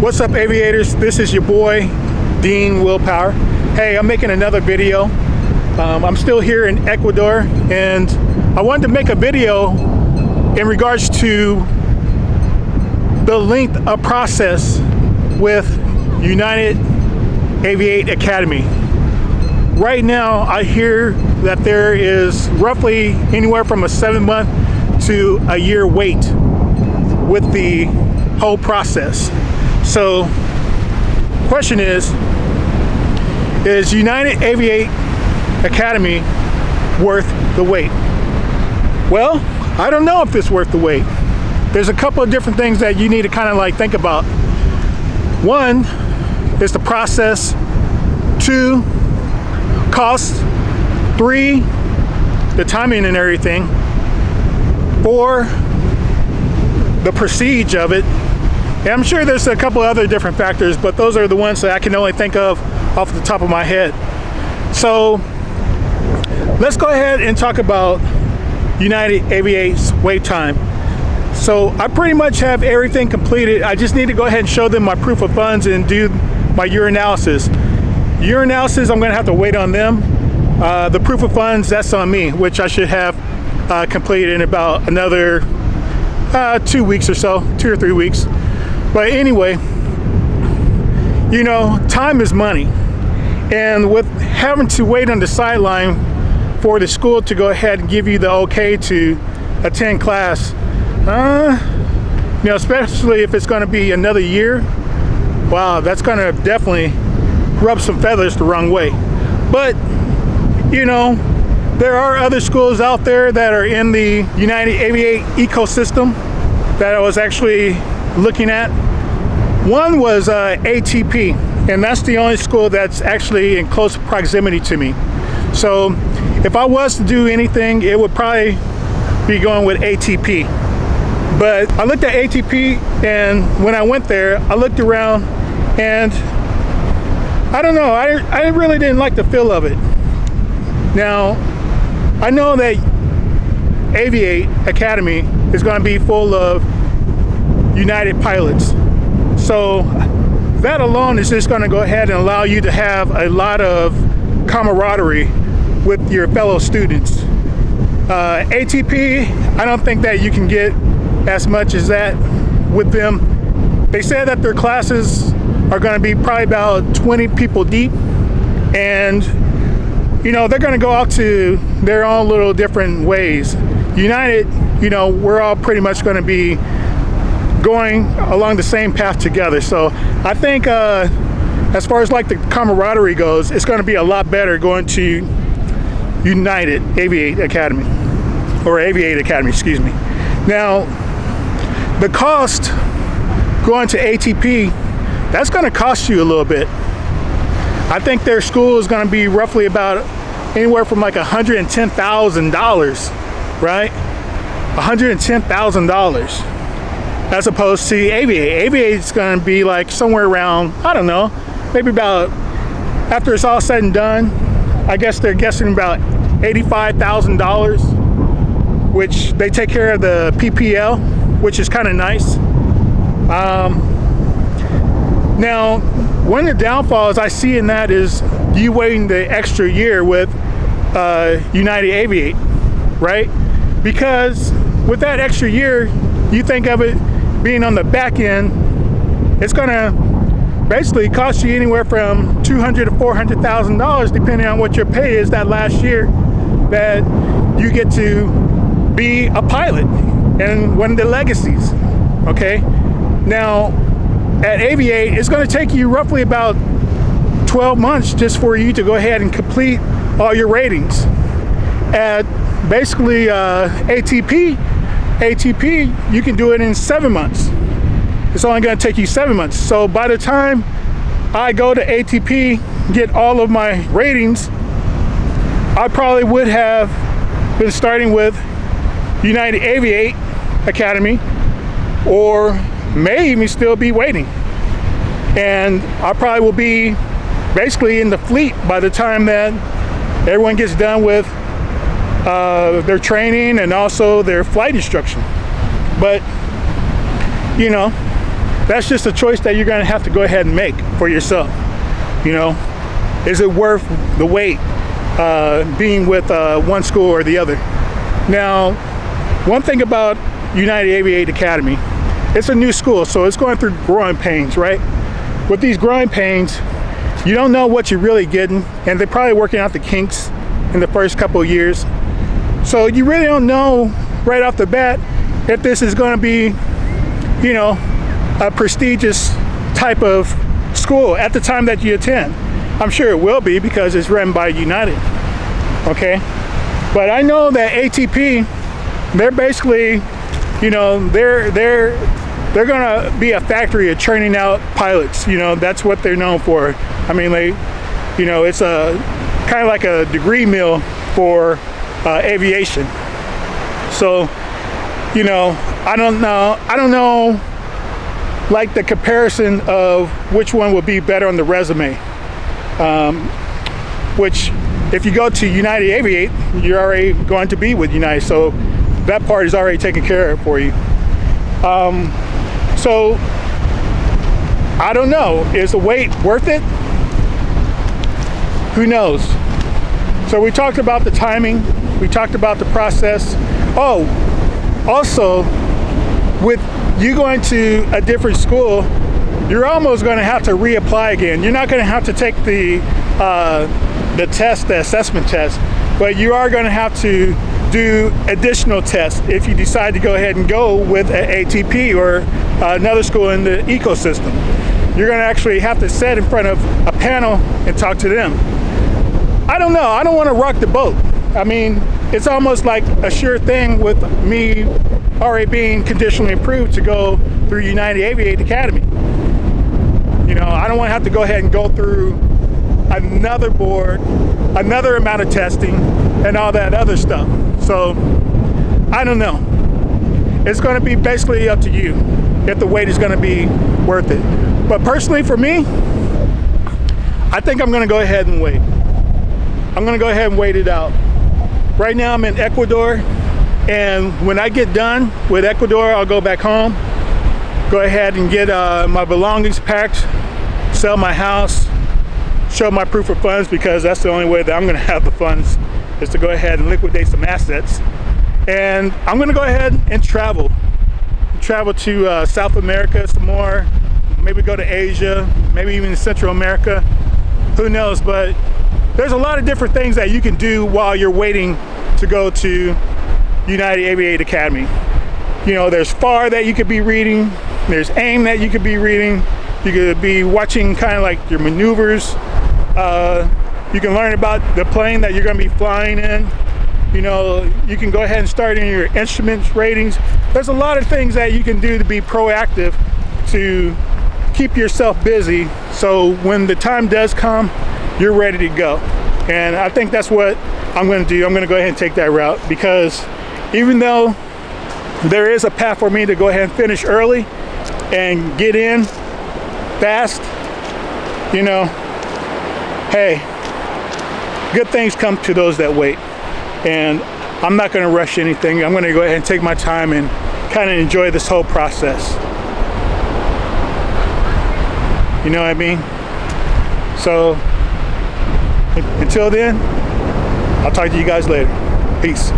What's up, aviators? This is your boy Dean Willpower. Hey, I'm making another video. I'm still here in Ecuador, and I wanted to make a video in regards to the length of process with United Aviate Academy. Right now, I hear that there is roughly anywhere from a 7-month to a year wait with the whole process. So, question is United Aviate Academy worth the wait? Well, I don't know if it's worth the wait. There's a couple of different things that you need to kind of like think about. One is the process. 2, cost. 3, the timing and everything. 4, the prestige of it. And I'm sure there's a couple other different factors, but those are the ones that I can only think of off the top of my head. So let's go ahead and talk about United Aviate's wait time. So I pretty much have everything completed. I just need to go ahead and show them my proof of funds and do my urinalysis. Urinalysis, I'm going to have to wait on them. The proof of funds, that's on me, which I should have completed in about another 2 weeks or so, 2 or 3 weeks. But anyway, you know, time is money. And with having to wait on the sideline for the school to go ahead and give you the okay to attend class, you know, especially if it's going to be another year, wow, that's going to definitely rub some feathers the wrong way. But, you know, there are other schools out there that are in the United Aviate ecosystem that I was actually looking at. One was ATP, and that's the only school that's actually in close proximity to me. So if I was to do anything, it would probably be going with ATP. But I looked at ATP, and when I went there, I looked around, and I don't know, I really didn't like the feel of it. Now, I know that Aviate Academy is going to be full of United pilots. So that alone is just going to go ahead and allow you to have a lot of camaraderie with your fellow students. ATP, I don't think that you can get as much as that with them. They said that their classes are going to be probably about 20 people deep, and you know, they're going to go out to their own little different ways. United, you know, we're all pretty much going to be going along the same path together. So I think as far as like the camaraderie goes, it's going to be a lot better going to United Aviate Academy, or Aviate Academy, excuse me. Now, the cost going to ATP, that's going to cost you a little bit. I think their school is going to be roughly about anywhere from like $110,000, right? $110,000. As opposed to Aviate. Aviate's going to be like somewhere around, I don't know, maybe about, after it's all said and done, I guess they're guessing about $85,000, which they take care of the PPL, which is kind of nice. Now, one of the downfalls I see in that is you waiting the extra year with United Aviate, right? Because with that extra year, you think of it being on the back end, it's gonna basically cost you anywhere from $200,000 to $400,000, depending on what your pay is that last year that you get to be a pilot and one of the legacies. Okay, now at Aviate, it's going to take you roughly about 12 months just for you to go ahead and complete all your ratings. At basically ATP, you can do it in 7 months. It's only going to take you 7 months. So by the time I go to ATP, get all of my ratings, I probably would have been starting with United Aviate Academy, or may even still be waiting. And I probably will be basically in the fleet by the time that everyone gets done with their training and also their flight instruction. But you know, that's just a choice that you're going to have to go ahead and make for yourself. You know, is it worth the wait being with one school or the other? Now, one thing about United Aviate Academy, it's a new school, so it's going through growing pains, right? With these growing pains, you don't know what you're really getting, and they're probably working out the kinks in the first couple of years. So you really don't know right off the bat if this is going to be, you know, a prestigious type of school at the time that you attend. I'm sure it will be because it's run by United, okay? But I know that ATP, they're basically, you know, they're gonna be a factory of churning out pilots. You know, that's what they're known for. I mean, they, you know, it's a kind of like a degree mill for aviation. So, you know, I don't know like the comparison of which one will be better on the resume. Which, if you go to United Aviate, you're already going to be with United, so that part is already taken care of for you. So I don't know, is the wait worth it? Who knows? So we talked about the timing, we talked about the process. Oh, also, with you going to a different school, you're almost going to have to reapply again. You're not going to have to take the test, the assessment test, but you are going to have to do additional tests if you decide to go ahead and go with an ATP or another school in the ecosystem. You're going to actually have to sit in front of a panel and talk to them. I don't know. I don't want to rock the boat. I mean, it's almost like a sure thing with me already being conditionally approved to go through United Aviate Academy. You know, I don't want to have to go ahead and go through another board, another amount of testing, and all that other stuff. So, I don't know. It's going to be basically up to you if the wait is going to be worth it. But personally, for me, I think I'm going to go ahead and wait. I'm going to go ahead and wait it out. Right now, I'm in Ecuador, and when I get done with Ecuador, I'll go back home, go ahead and get my belongings packed, sell my house, show my proof of funds, because that's the only way that I'm going to have the funds, is to go ahead and liquidate some assets. And I'm going to go ahead and travel to South America some more, maybe go to Asia, maybe even Central America, who knows. But there's a lot of different things that you can do while you're waiting to go to United Aviate Academy. You know, there's FAR that you could be reading, there's AIM that you could be reading, you could be watching kind of like your maneuvers. You can learn about the plane that you're going to be flying in. You know, you can go ahead and start in your instruments ratings. There's a lot of things that you can do to be proactive to keep yourself busy, so when the time does come, you're ready to go. And I think that's what I'm going to do. I'm going to go ahead and take that route, because even though there is a path for me to go ahead and finish early and get in fast, you know, hey, good things come to those that wait. And I'm not going to rush anything. I'm going to go ahead and take my time and kind of enjoy this whole process. You know what I mean? So until then, I'll talk to you guys later. Peace.